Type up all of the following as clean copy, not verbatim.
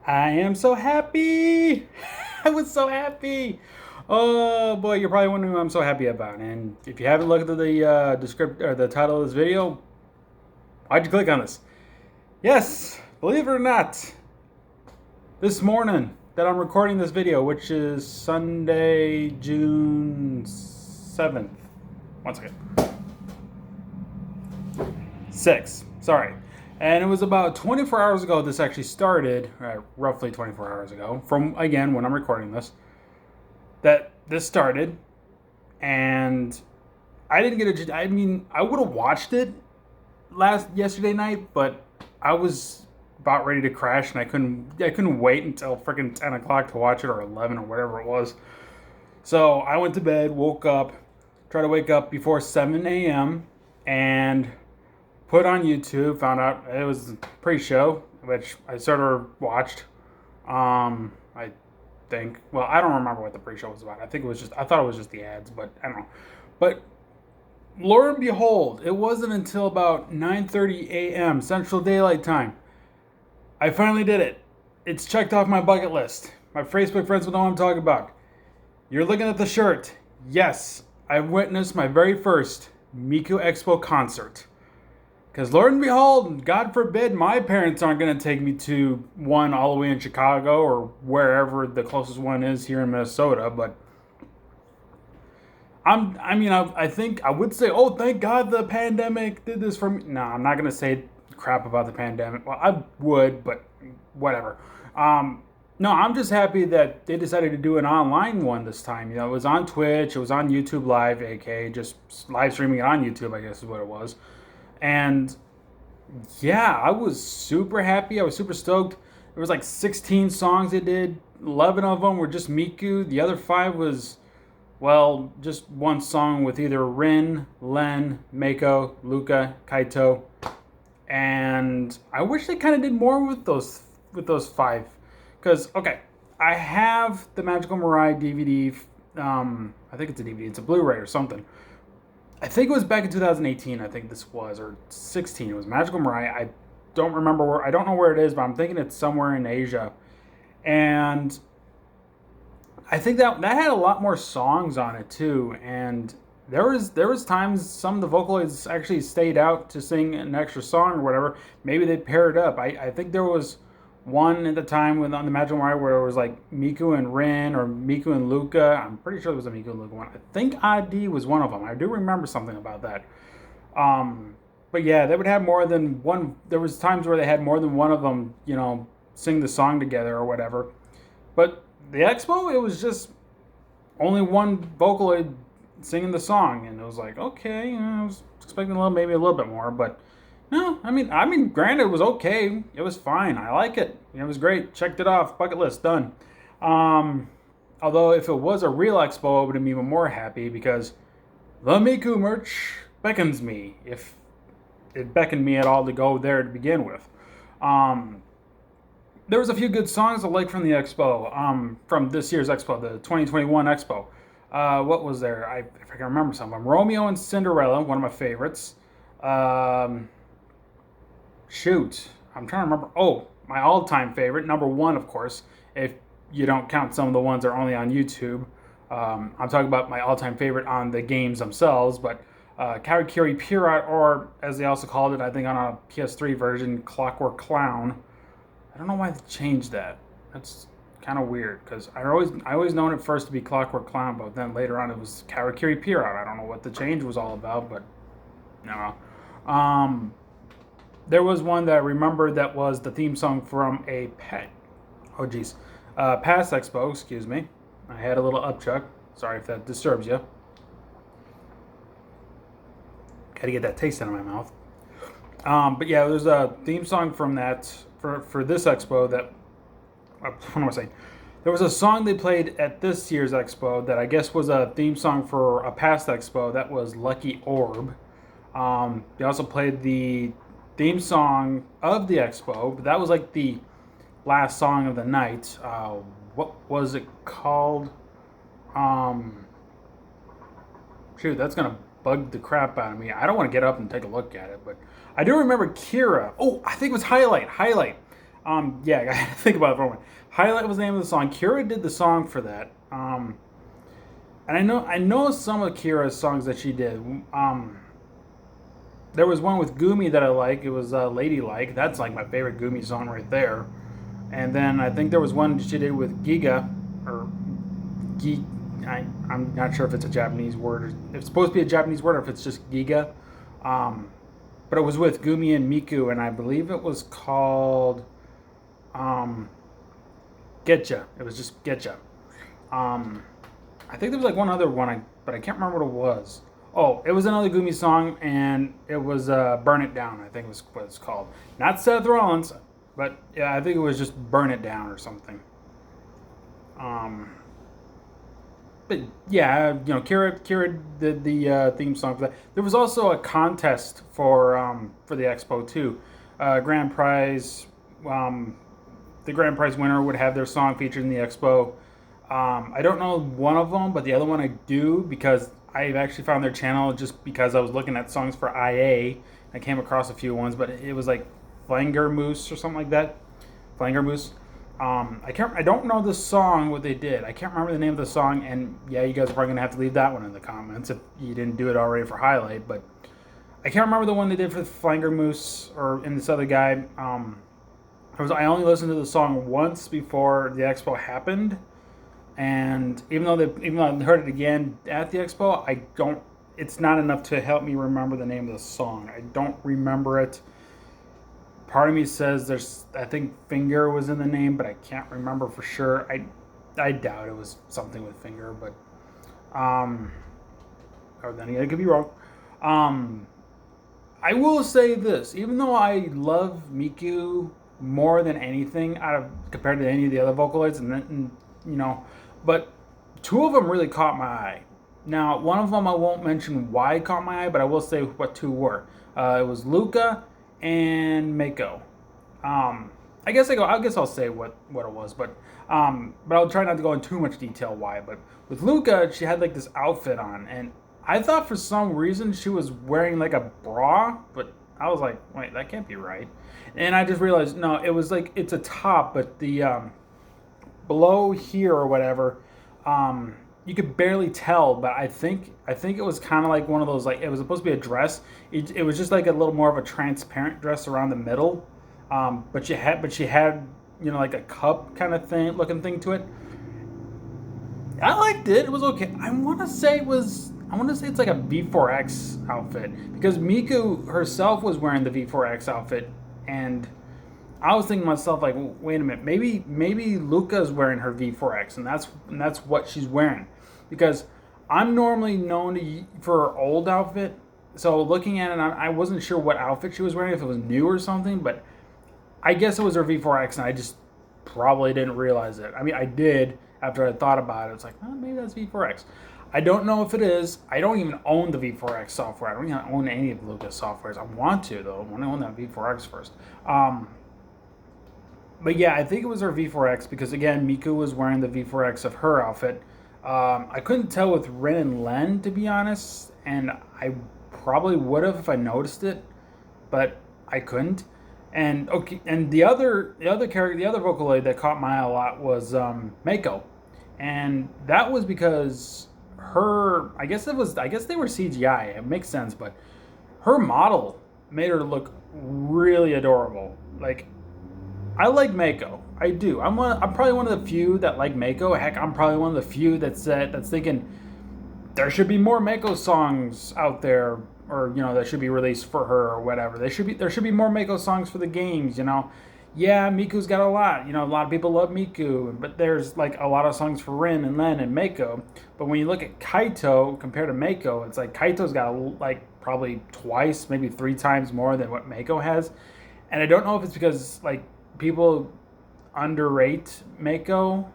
I am so happy. I was so happy. Oh boy, you're probably wondering what I'm so happy about. And if you haven't looked at the descript or the title of this video, why'd you click on this? Yes, believe it or not, this morning that I'm recording this video, which is Sunday, June 7th. One second. 6. Sorry. And it was about 24 hours ago this actually started, roughly 24 hours ago, from, again, when I'm recording this, that this started. And I didn't get a, I mean, I would have watched it yesterday night, but I was about ready to crash and I couldn't wait until freaking 10 o'clock to watch it, or 11 or whatever it was. So I went to bed, woke up, tried to wake up before 7 a.m. and put on YouTube, found out it was a pre-show, which I sort of watched. I think, well, I don't remember what the pre-show was about. I thought it was just the ads, but I don't know. But lo and behold, it wasn't until about 9:30 a.m. Central Daylight Time I finally did it. It's checked off my bucket list. My Facebook friends will know what I'm talking about. You're looking at the shirt. Yes, I witnessed my very first Miku Expo concert. Because Lord and behold, God forbid, my parents aren't going to take me to one all the way in Chicago or wherever the closest one is here in Minnesota. But I think I would say, oh, thank God the pandemic did this for me. No, I'm not going to say crap about the pandemic. Well, I would, but whatever. No, I'm just happy that they decided to do an online one this time. You know, it was on Twitch, it was on YouTube Live, aka just live streaming it on YouTube, I guess is what it was. And yeah, I was super happy. I was super stoked. There was like 16 songs they did. 11 of them were just Miku. The other 5 was, well, just one song with either Rin, Len, Mako, Luca, Kaito. And I wish they kind of did more with those 5. Because, okay, I have the Magical Mirai DVD. I think it's a DVD. It's a Blu Ray or something. I think it was back in 2018. I think this was, or 16. It was Magical Mirai. I don't remember where. I don't know where it is, but I'm thinking it's somewhere in Asia. And I think that had a lot more songs on it too. And there was times some of the vocalists actually stayed out to sing an extra song or whatever. Maybe they paired up. I think there was one at the time on the Magical Mirai where it was like Miku and Rin or Miku and Luca. I'm pretty sure it was a Miku and Luca one. I think ID was one of them. I do remember something about that. But yeah, they would have more than one. There was times where they had more than one of them, sing the song together or whatever. But the expo, it was just only one vocaloid singing the song, and it was like, okay, I was expecting maybe a little bit more, but no, granted, it was okay. It was fine. I like it. It was great. Checked it off. Bucket list done. Although if it was a real expo, I would have been even more happy because the Miku merch beckons me. If it beckoned me at all to go there to begin with. There was a few good songs I like from the expo. From this year's expo, the 2021 expo. What was there? If I can remember some of them. Romeo and Cinderella, one of my favorites. Shoot, I'm trying to remember. Oh, my all-time favorite, number 1, of course, if you don't count some of the ones that are only on YouTube. I'm talking about my all-time favorite on the games themselves, but Karakiri Pirate, or as they also called it, I think on a PS3 version, Clockwork Clown. I don't know why they changed that. That's kind of weird, because I always known it first to be Clockwork Clown, but then later on it was Karakiri Pirate. I don't know what the change was all about, but no. There was one that I remember that was the theme song from past expo, excuse me. I had a little upchuck. Sorry if that disturbs you. Gotta get that taste out of my mouth. But yeah, there's a theme song from that for this expo that, what am I saying? There was a song they played at this year's expo that I guess was a theme song for a past expo. That was Lucky Orb. They also played the theme song of the expo, but that was like the last song of the night. What was it called? Shoot, that's gonna bug the crap out of me. I don't want to get up and take a look at it, but I do remember Kira. Oh, I think it was Highlight. Yeah, I gotta think about it for a moment. Highlight was the name of the song. Kira did the song for that. And I know some of Kira's songs that she did. There was one with Gumi that I like. It was Ladylike. That's like my favorite Gumi song right there. And then I think there was one she did with Giga, or Gi. I'm not sure if it's a Japanese word. If it's supposed to be a Japanese word, or if it's just Giga. But it was with Gumi and Miku, and I believe it was called um, Getcha. It was just Getcha. Um, I think there was like one other one, but I can't remember what it was. Oh, it was another Gumi song, and it was "Burn It Down." I think was what it's called. Not Seth Rollins, but yeah, I think it was just "Burn It Down" or something. Um, but yeah, Kira did the theme song for that. There was also a contest for the expo too. Grand prize. Um, the grand prize winner would have their song featured in the expo. I don't know one of them, but the other one I do because I've actually found their channel just because I was looking at songs for IA. I came across a few ones, but it was like Flanger Moose or something like that. Flanger Moose. I can't. I don't know the song what they did. I can't remember the name of the song, and yeah, you guys are probably gonna have to leave that one in the comments if you didn't do it already for highlight. But I can't remember the one they did for Flanger Moose or in this other guy. I only listened to the song once before the expo happened, and even though I heard it again at the expo, I don't. It's not enough to help me remember the name of the song. I don't remember it. Part of me says there's. I think Finger was in the name, but I can't remember for sure. I doubt it was something with Finger, but or then again, I could be wrong. Um, I will say this: even though I love Miku more than anything out of compared to any of the other Vocaloids, and but two of them really caught my eye. Now, one of them I won't mention why it caught my eye, but I will say what two were. It was Luca and Mako. I guess I'll say what it was, but I'll try not to go into too much detail why. But with Luca, she had like this outfit on, and I thought for some reason she was wearing like a bra, but I was like, wait, that can't be right. And I just realized no, it was like it's a top, but the below here or whatever, you could barely tell. But I think it was kind of like one of those, like it was supposed to be a dress. It was just like a little more of a transparent dress around the middle, but she had like a cup kind of thing looking thing to it. I liked it. It was okay. I want to say it's like a V4X outfit because Miku herself was wearing the V4X outfit, and I was thinking to myself like, wait a minute, maybe Luca's wearing her V4X, and that's what she's wearing, because I'm normally known for her old outfit. So looking at it, I wasn't sure what outfit she was wearing, if it was new or something, but I guess it was her V4X, and I just probably didn't realize it. I mean, I did after I thought about it. It's like, oh, maybe that's V4X. I don't know if it is. I don't even own the V4X software. I don't even own any of Luca's softwares. I want to, though. I want to own that V4X first. But yeah, I think it was her V4X because, again, Miku was wearing the V4X of her outfit. I couldn't tell with Rin and Len, to be honest, and I probably would have if I noticed it, but I couldn't. And okay, and the other Vocaloid that caught my eye a lot was Mako, and that was because her. I guess they were CGI. It makes sense, but her model made her look really adorable. Like, I like Mako. I do. I'm probably one of the few that like Mako. Heck, I'm probably one of the few that's thinking there should be more Mako songs out there, or that should be released for her or whatever. There should be more Mako songs for the games. Yeah, Miku's got a lot. A lot of people love Miku, but there's like a lot of songs for Rin and Len and Mako. But when you look at Kaito compared to Mako, it's like Kaito's got like probably twice, maybe three times more than what Mako has. And I don't know if it's because like people underrate Mako,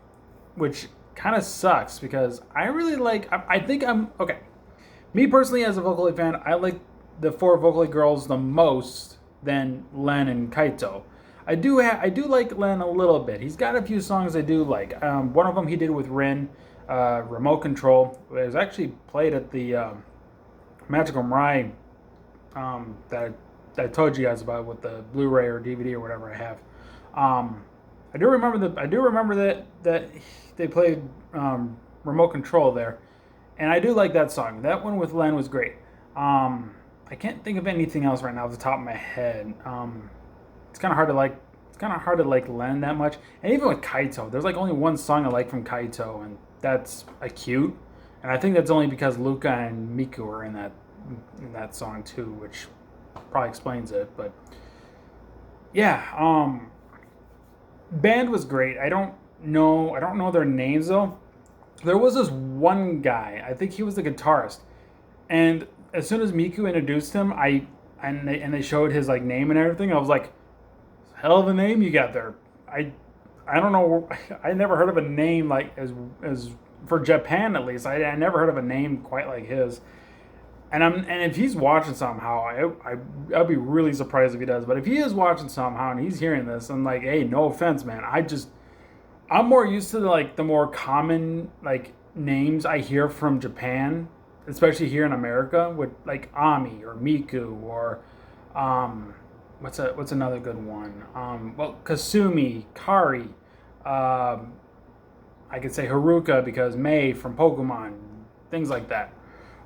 which kind of sucks because I really like. I think I'm okay. Me personally, as a Vocaloid fan, I like the four Vocaloid girls the most than Len and Kaito. I do like Len a little bit. He's got a few songs I do like. One of them he did with Rin, Remote Control. It was actually played at the Magical Mirai that I told you guys about with the Blu Ray or DVD or whatever I have. Um, I do remember that they played remote control there, and I do like that song. That one with Len was great. I can't think of anything else right now off the top of my head. It's kind of hard to like. It's kind of hard to like Len that much, and even with Kaito, there's like only one song I like from Kaito, and that's Acute. And I think that's only because Luca and Miku are in that song too, which probably explains it. But yeah, band was great. I don't know their names though. There was this one guy. I think he was the guitarist, and as soon as Miku introduced him, and they showed his like name and everything. I was like, hell of a name you got there. I don't know. I never heard of a name like as for Japan at least. I never heard of a name quite like his. And if he's watching somehow, I'd be really surprised if he does. But if he is watching somehow and he's hearing this, I'm like, hey, no offense, man. I'm more used to the more common like names I hear from Japan, especially here in America, with like Ami or Miku or what's another good one? Well, Kasumi, Kari. Um, I could say Haruka because Mei from Pokemon, things like that.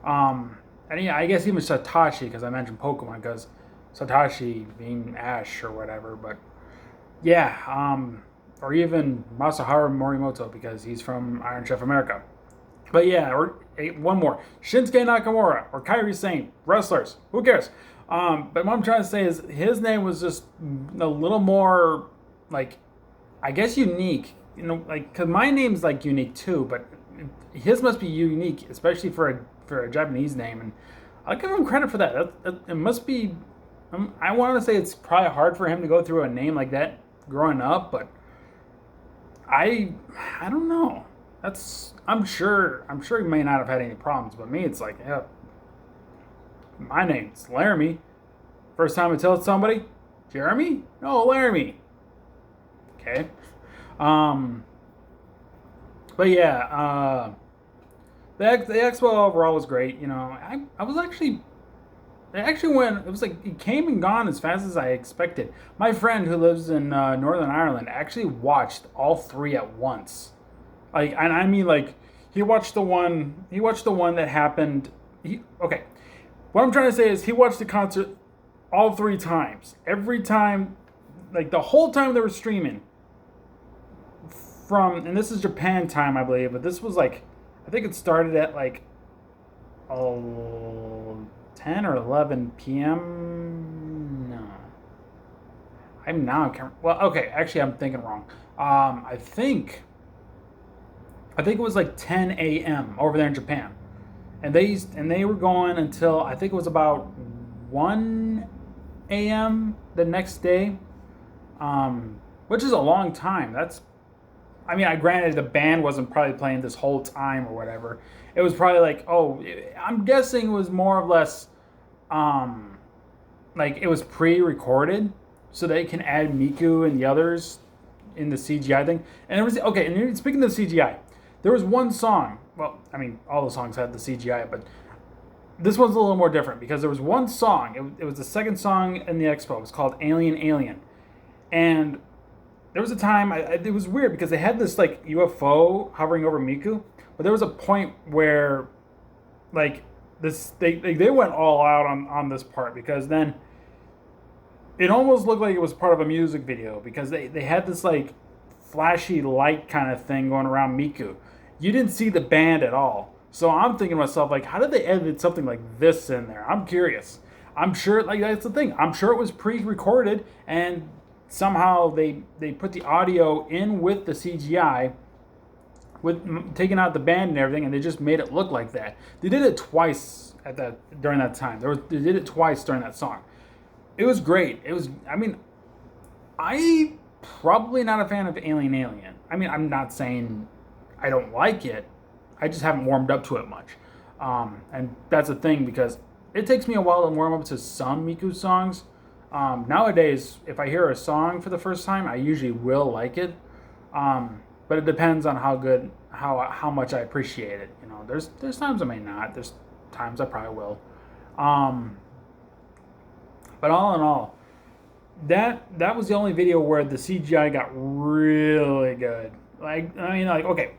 Um, and yeah, I guess even Satoshi because I mentioned Pokemon because Satoshi being Ash or whatever. But yeah, or even Masaharu Morimoto because he's from Iron Chef America. But yeah, or one more Shinsuke Nakamura or Kairi Sane, wrestlers. Who cares? But what I'm trying to say is his name was just a little more like I guess unique. You know, like because my name's like unique too, but his must be unique, especially for a Japanese name. And I'll give him credit for that. It must be. I want to say it's probably hard for him to go through a name like that growing up, but I I don't know. I'm sure he may not have had any problems, but me it's like yeah, my name's Laramie. First time I tell somebody, Jeremy? No, Laramie. Okay. Um, but yeah, the expo overall was great. You know, I was actually it actually went. It was like it came and gone as fast as I expected. My friend who lives in Northern Ireland actually watched all three at once. Like, and I mean, like he watched the one. He watched the one that happened. Okay. What I'm trying to say is he watched the concert all three times. Every time, like the whole time they were streaming. And this is Japan time, I believe, but this was like, I think it started at like, oh, 10 or 11 p.m. No. I'm now, well, okay, actually, I'm thinking wrong. I think it was like 10 a.m. over there in Japan. And they were going until, I think it was about 1 a.m. the next day, which is a long time. I mean, I granted the band wasn't probably playing this whole time or whatever. It was probably like, oh, I'm guessing it was more or less, like it was pre-recorded, so they can add Miku and the others in the CGI thing. And it was okay. And speaking of the CGI, there was one song. Well, I mean, all the songs had the CGI, but this one's a little more different because there was one song. It was the second song in the expo. It was called Alien Alien, and there was a time it was weird because they had this like UFO hovering over Miku, but there was a point where like this they went all out on this part because then it almost looked like it was part of a music video because they had this like flashy light kind of thing going around Miku. You didn't see the band at all. So I'm thinking to myself, like, how did they edit something like this in there? I'm curious. I'm sure, like, that's the thing. I'm sure it was pre-recorded and somehow they put the audio in with the CGI, with taking out the band and everything, and they just made it look like that. They did it twice during that time. They did it twice during that song. It was great. It was. I mean, I probably not a fan of Alien Alien. I mean, I'm not saying I don't like it. I just haven't warmed up to it much. And that's the thing because it takes me a while to warm up to some Miku songs. Nowadays, if I hear a song for the first time, I usually will like it. But it depends on how much I appreciate it. You know, there's times I may not. There's times I probably will. But all in all, that was the only video where the CGI got really good. Like, I mean, like, okay,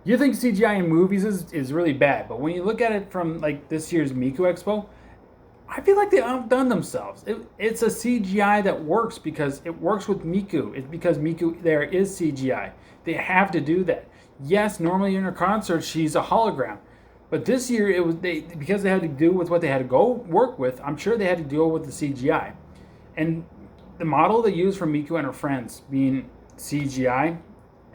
you think CGI in movies is really bad, but when you look at it from like this year's Miku Expo, I feel like they outdone themselves. It's a CGI that works because it works with Miku. It's because Miku there is CGI. They have to do that. Yes, normally in her concert she's a hologram, but this year it was because they had to do with what they had to go work with. I'm sure they had to deal with the CGI, and the model they used for Miku and her friends being CGI,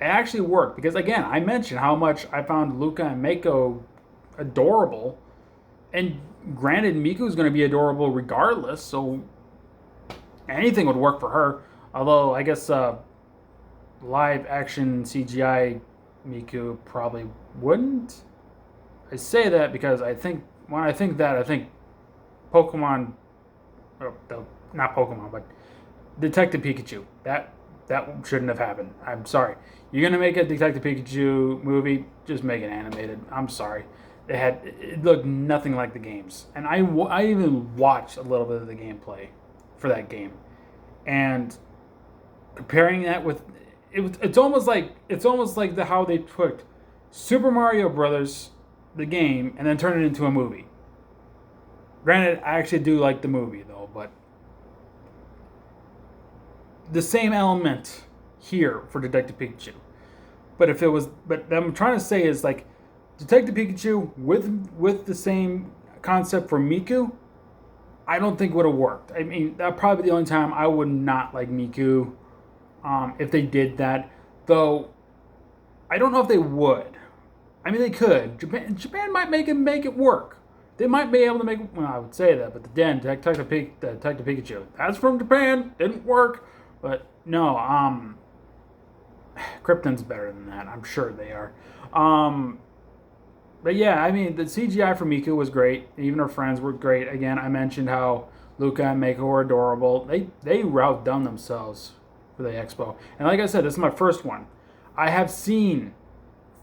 it actually worked because again I mentioned how much I found Luca and Mako adorable, and granted, Miku's going to be adorable regardless, so anything would work for her. Although, I guess live action CGI Miku probably wouldn't. I say that because I think, when I think that, I think Pokemon, or not Pokemon, but Detective Pikachu. That shouldn't have happened. I'm sorry. You're going to make a Detective Pikachu movie, just make it animated. I'm sorry. It looked nothing like the games, and I even watched a little bit of the gameplay for that game, and comparing that with it's almost like how they took Super Mario Brothers, the game, and then turned it into a movie. Granted, I actually do like the movie though, but the same element here for Detective Pikachu. But what I'm trying to say is like Detective Pikachu with the same concept for Miku, I don't think would have worked. I mean, that probably be the only time I would not like Miku, if they did that. Though, I don't know if they would. I mean, they could. Japan might make it work. They might be able to make. Well, I would say that, but Detective Pikachu, that's from Japan. Didn't work, but no. Krypton's better than that. I'm sure they are. But yeah, I mean, the CGI for Miku was great. Even her friends were great. Again, I mentioned how Luca and Mako were adorable. They outdone themselves for the expo. And like I said, this is my first one. I have seen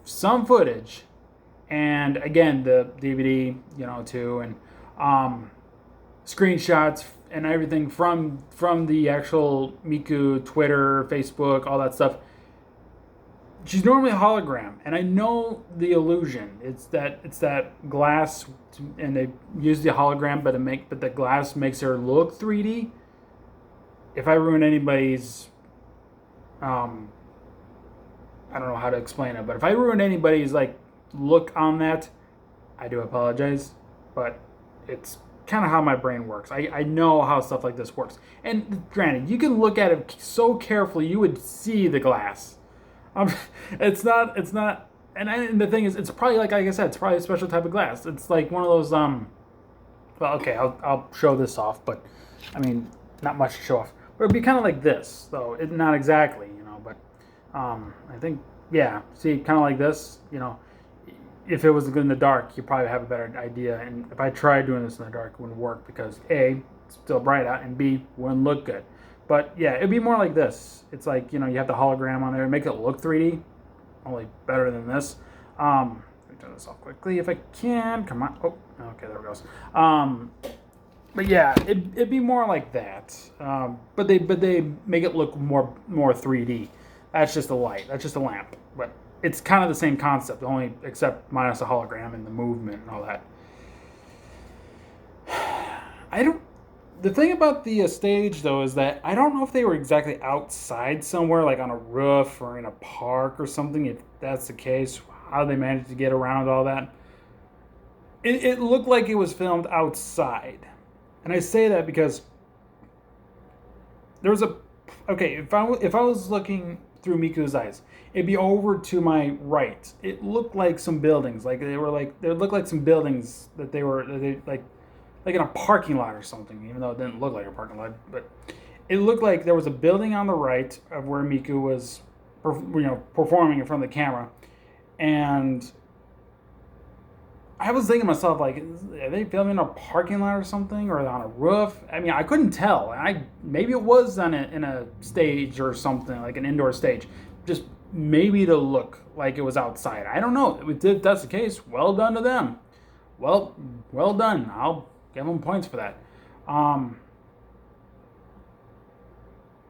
some footage, and again, the DVD, too, and screenshots and everything from the actual Miku Twitter, Facebook, all that stuff. She's normally a hologram, and I know the illusion. It's that glass, and they use the hologram, but the glass makes her look 3D. If I ruin anybody's, I don't know how to explain it, but if I ruin anybody's like look on that, I do apologize. But it's kind of how my brain works. I know how stuff like this works. And granted, you can look at it so carefully, you would see the glass. It's not, and the thing is, it's probably like I said, it's probably a special type of glass. It's like one of those, well, okay, I'll show this off, but, I mean, not much to show off. But it'd be kind of like this, though, not exactly, but, I think, yeah, see, kind of like this, if it was in the dark, you probably have a better idea, and if I tried doing this in the dark, it wouldn't work, because A, it's still bright out, and B, wouldn't look good. But yeah, it'd be more like this. It's like, you have the hologram on there, make it look 3D, only better than this. Let me turn this off quickly if I can. Come on. Oh, okay, there it goes. But yeah, it'd be more like that. But they make it look more 3D. That's just a light. That's just a lamp. But it's kind of the same concept, only except minus the hologram and the movement and all that. The thing about the stage, though, is that I don't know if they were exactly outside somewhere, like on a roof or in a park or something. If that's the case, how they managed to get around all that. It looked like it was filmed outside. And I say that because there was okay, if I was looking through Miku's eyes, it'd be over to my right. It looked like some buildings, they looked like some buildings that they like in a parking lot or something, even though it didn't look like a parking lot. But it looked like there was a building on the right of where Miku was, performing in front of the camera. And I was thinking to myself, like, are they filming in a parking lot or something, or on a roof? I mean, I couldn't tell. Maybe it was in a stage or something, like an indoor stage, just maybe to look like it was outside. I don't know. If that's the case, well done to them. Well done. I'll give them points for that.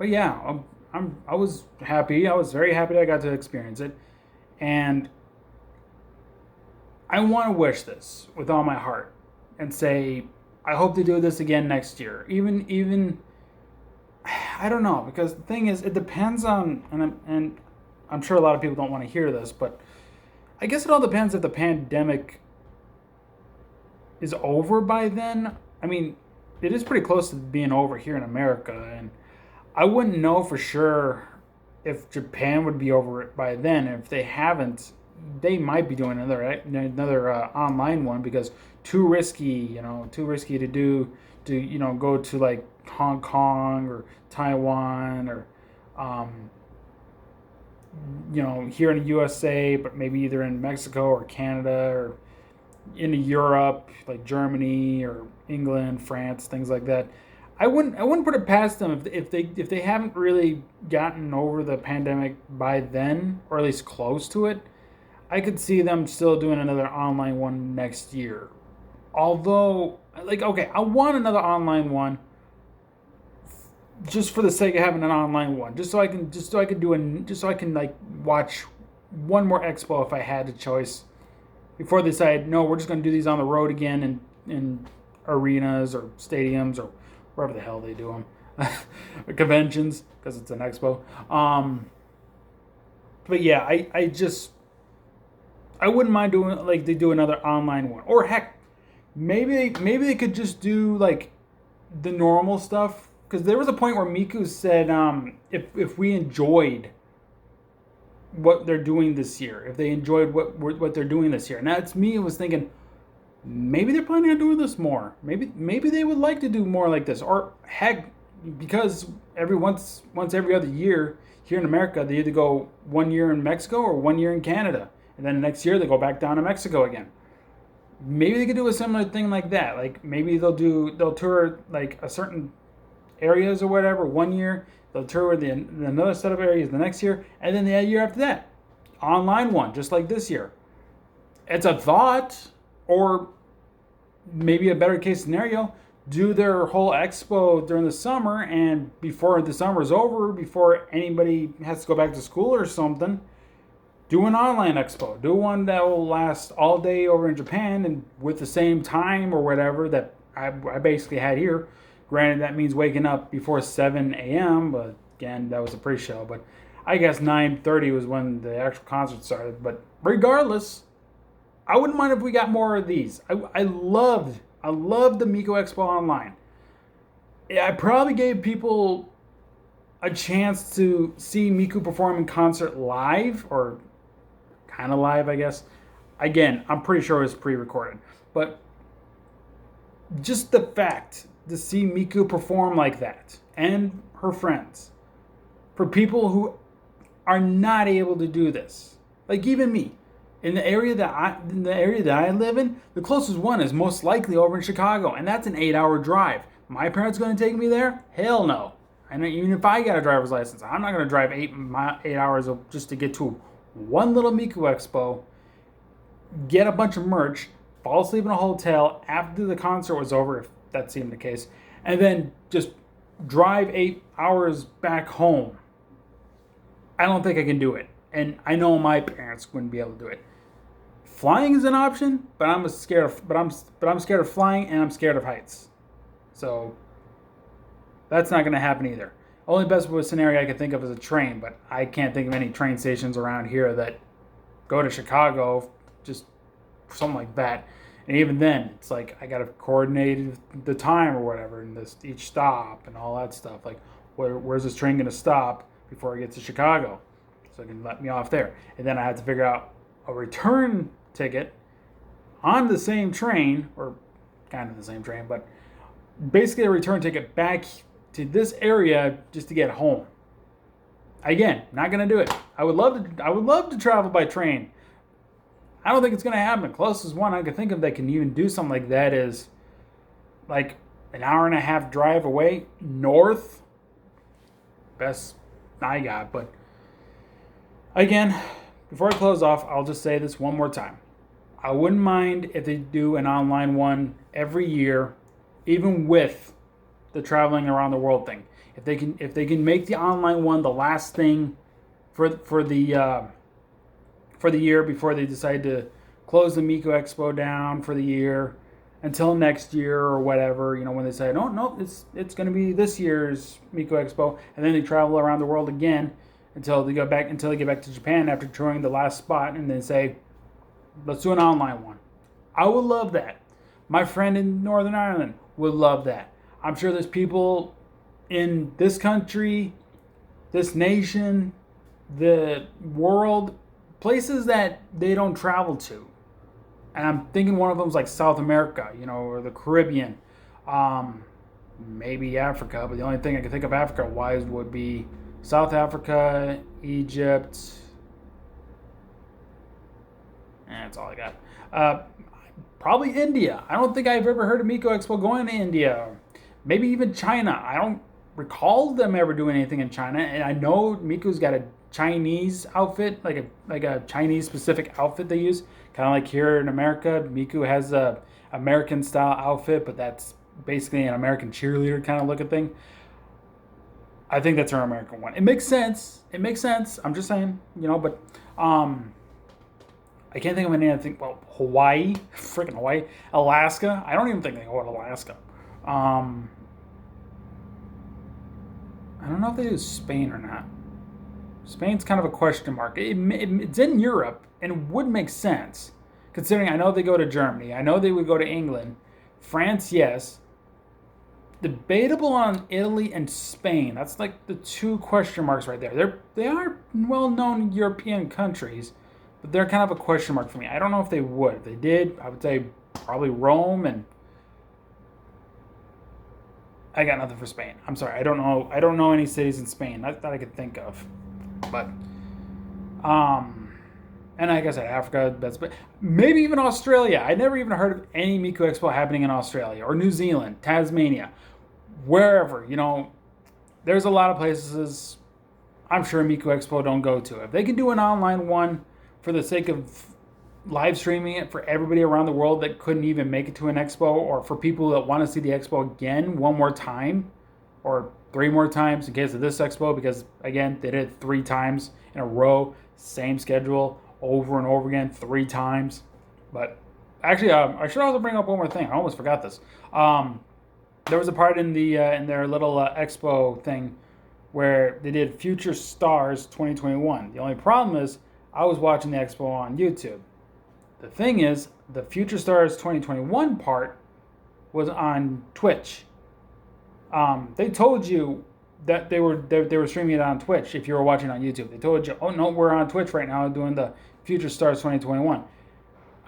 but yeah, I was happy. I was very happy that I got to experience it, and I want to wish this with all my heart, and say I hope to do this again next year. Even I don't know, because the thing is, it depends on, and I'm sure a lot of people don't want to hear this, but I guess it all depends if the pandemic is over by then. I mean, it is pretty close to being over here in America, and I wouldn't know for sure if Japan would be over it by then. If they haven't, they might be doing another online one, because too risky to do, to go to like Hong Kong or Taiwan, or um, here in the USA, but maybe either in Mexico or Canada, or into Europe, like Germany or England, France, things like that. I wouldn't put it past them if they haven't really gotten over the pandemic by then, or at least close to it. I could see them still doing another online one next year. Although, like, okay, I want another online one just for the sake of having an online one, just so I can like watch one more expo if I had a choice, before they decide, no, we're just going to do these on the road again in arenas or stadiums or wherever the hell they do them, conventions, because it's an expo. But yeah, I wouldn't mind doing, like, they do another online one, or heck, maybe they could just do like the normal stuff, because there was a point where Miku said, if we enjoyed what they're doing this year, if they enjoyed what they're doing this year, and that's me. Was thinking, maybe they're planning on doing this more. Maybe they would like to do more like this, or heck, because once every other year here in America, they either go 1 year in Mexico or 1 year in Canada, and then the next year they go back down to Mexico again. Maybe they could do a similar thing like that. Like, maybe they'll tour like a certain areas or whatever 1 year. They'll tour another set of areas the next year, and then the year after that, online one, just like this year. It's a thought, or maybe a better case scenario, do their whole expo during the summer, and before the summer is over, before anybody has to go back to school or something, do an online expo. Do one that will last all day over in Japan, and with the same time or whatever that I basically had here. Granted, that means waking up before 7 a.m., but again, that was a pre-show. But I guess 9:30 was when the actual concert started. But regardless, I wouldn't mind if we got more of these. I loved the Miku Expo online. I probably gave people a chance to see Miku perform in concert live, or kind of live, I guess. Again, I'm pretty sure it was pre-recorded. But just the fact to see Miku perform like that, and her friends, for people who are not able to do this, like even me, in the area that I live in, the closest one is most likely over in Chicago, and that's an 8-hour drive. My parents going to take me there? Hell no. And even if I got a driver's license, I'm not going to drive 8 hours just to get to one little Miku Expo, get a bunch of merch, fall asleep in a hotel after the concert was over, if that seemed the case, and then just drive 8 hours back home. I don't think I can do it, and I know my parents wouldn't be able to do it. Flying is an option, but I'm scared of flying, and I'm scared of heights, so that's not going to happen either. Only best scenario I can think of is a train, but I can't think of any train stations around here that go to Chicago, just something like that. And even then, it's like I gotta coordinate the time or whatever, and each stop and all that stuff. Like, where's this train gonna stop before it gets to Chicago, so it can let me off there? And then I had to figure out a return ticket on the same train, or kind of the same train, but basically a return ticket back to this area just to get home. Again, not gonna do it. I would love to travel by train. I don't think it's going to happen. The closest one I could think of that can even do something like that is like an hour and a half drive away north. Best I got. But again, before I close off, I'll just say this one more time. I wouldn't mind if they do an online one every year, even with the traveling around the world thing. If they can make the online one the last thing for the year before they decide to close the Miku Expo down for the year until next year or whatever, when they say, no, it's going to be this year's Miku Expo, and then they travel around the world again until they get back to Japan after touring the last spot, and then say, let's do an online one. I would love that. My friend in Northern Ireland would love that. I'm sure there's people in this country, this nation, the world, places that they don't travel to. And I'm thinking one of them is like South America, or the Caribbean, maybe Africa. But the only thing I can think of Africa-wise would be South Africa, Egypt. And that's all I got. Probably India. I don't think I've ever heard of Miku Expo going to India. Maybe even China. I don't recall them ever doing anything in China. And I know Miku's got a Chinese outfit, like a Chinese specific outfit they use. Kind of like here in America, Miku has a American style outfit, but that's basically an American cheerleader kind of looking thing. I think that's our American one. It makes sense. I'm just saying, but I can't think of anything. Well, Hawaii, freaking Hawaii, Alaska. I don't even think they go to Alaska. I don't know if they do Spain or not. Spain's kind of a question mark. It's in Europe, and it would make sense, considering I know they go to Germany. I know they would go to England. France, yes. Debatable on Italy and Spain. That's like the two question marks right there. They are well-known European countries, but they're kind of a question mark for me. I don't know if they would. If they did, I would say probably Rome, and I got nothing for Spain. I'm sorry. I don't know any cities in Spain that I could think of. But and like I said, Africa, maybe even Australia. I never even heard of any Miku Expo happening in Australia or New Zealand, Tasmania, wherever. There's a lot of places I'm sure Miku Expo don't go to. If they can do an online one for the sake of live streaming it for everybody around the world that couldn't even make it to an expo, or for people that want to see the expo again one more time, or 3 more times in case of this expo, because again, they did it 3 times in a row, same schedule, over and over again, 3 times. But actually, I should also bring up one more thing. I almost forgot this. There was a part in their little expo thing where they did Future Stars 2021. The only problem is I was watching the expo on YouTube. The thing is, the Future Stars 2021 part was on Twitch. They told you that they were streaming it on Twitch if you were watching on YouTube. They told you, oh no, we're on Twitch right now doing the Future Stars 2021.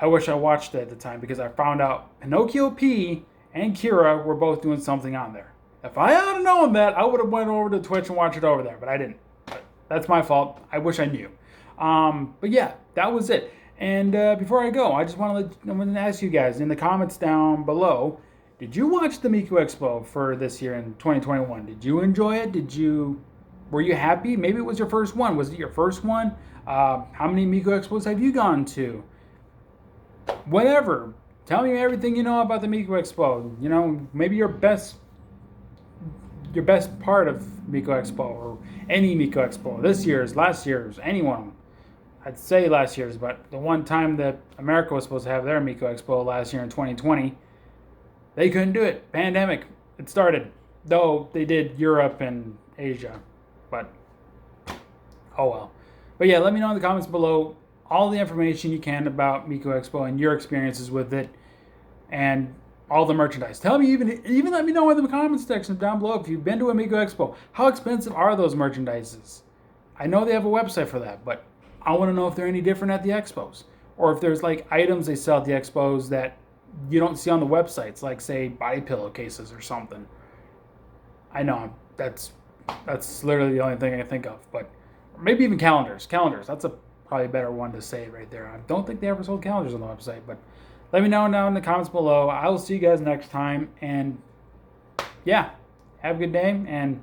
I wish I watched it at the time, because I found out Pinocchio P and Kira were both doing something on there. If I had known that, I would have went over to Twitch and watched it over there, but I didn't. But that's my fault. I wish I knew. But yeah, that was it. And before I go, I just want to ask you guys in the comments down below, did you watch the Miku Expo for this year in 2021? Did you enjoy it? Were you happy? Maybe it was your first one. Was it your first one? How many Miku Expos have you gone to? Whatever. Tell me everything you know about the Miku Expo. Maybe your best part of Miku Expo, or any Miku Expo. This year's, last year's, anyone. I'd say last year's, but the one time that America was supposed to have their Miku Expo last year in 2020, they couldn't do it. Pandemic. It started. Though they did Europe and Asia. But, oh well. But yeah, let me know in the comments below all the information you can about Miku Expo and your experiences with it, and all the merchandise. Tell me, even let me know in the comments section down below if you've been to a Miku Expo. How expensive are those merchandises? I know they have a website for that, but I want to know if they're any different at the expos, or if there's like items they sell at the expos that you don't see on the websites, like say body pillowcases or something. I know that's literally the only thing I can think of, but maybe even calendars. That's probably a better one to say right there. I don't think they ever sold calendars on the website, but let me know down in the comments below. I will see you guys next time, and yeah, have a good day, and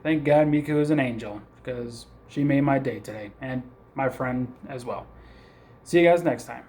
thank God Miku is an angel, because she made my day today, and my friend as well. See you guys next time.